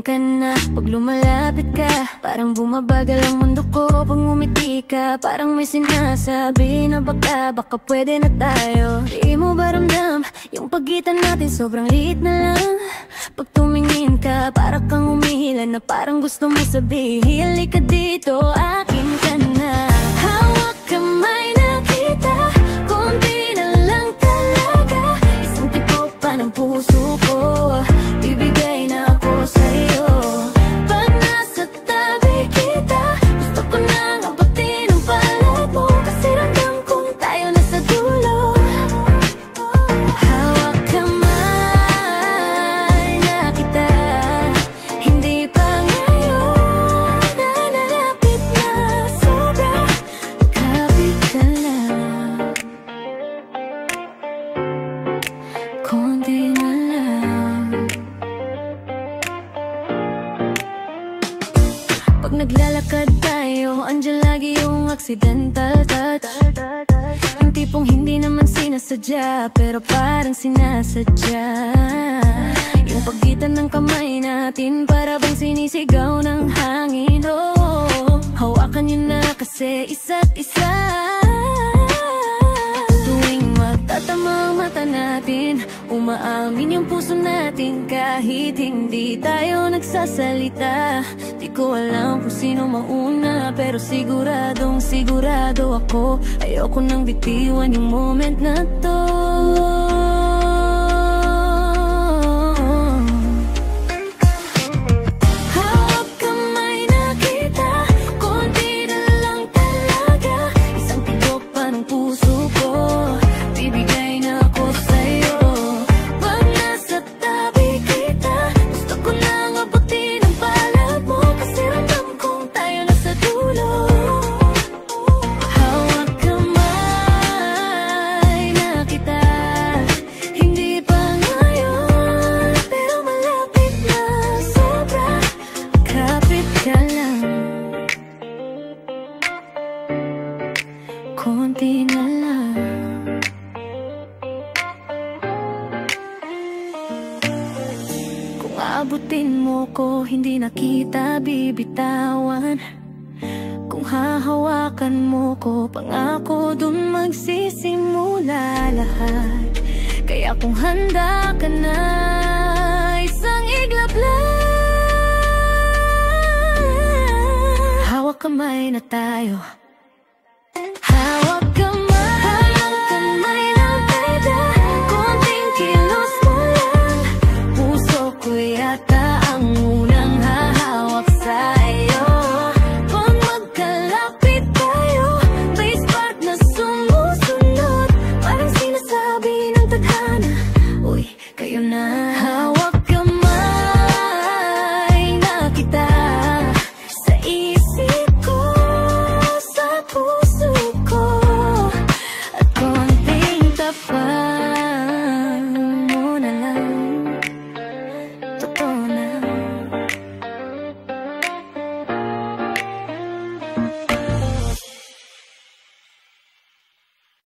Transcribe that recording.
ka na pag lumalapit ka. Parang bumabagal ang mundo ko pag ngumiti ka. Parang may sinasabi na baka pwede na tayo. Di mo ba ramdam yung pagitan natin sobrang liit na lang? Pag tumingin ka para kang humihila na parang gusto mo sabihin, halika dito, akin ka na. Hawak kamay na kita, konti na lang talaga. Isang tipo pa ng puso ko, bibigay na ako sa'yo. Pag nasa tabi kita, gusto ko nang abutin ang palad mo. Kasi ramdam kong tayo na sa dulo. Hawak kamay na kita, hindi pa ngayon na nalapit na sobra. Kapit ka lang, konti na lang. Pag naglalakad tayo, andyan lagi yung accidental touch. Yung tipong hindi naman sinasadya, pero parang sinasadya. Yung pagitan ng kamay natin, para bang sinisigaw ng hangin. Oh, hawakan nyo na kasi isa't isa. Tuwing magtatama ang mata natin, umaamin yung puso natin kahit hindi tayo nagsasalita. Di ko alam kung sino mauna, pero siguradong sigurado ako. Ayoko nang bitiwan yung moment na to. Hawak kamay na kita, konti na lang talaga. Isang tibok pa ng puso ko, bibigay na ako sa'yo. Pag nasa tabi kita, gusto ko nang abutin ang palad mo. Kasi ramdam kong tayo na sa dulo. Hawak kamay na kita, hindi pa ngayon, pero malapit na sobra. Kapit ka lang, konti na lang. Kung aabutin mo ko, hindi na kita bibitawan. Kung hahawakan mo ko, pangako dun magsisimula lahat. Kaya kung handa ka na, isang iglap lang. Hawak kamay na tayo,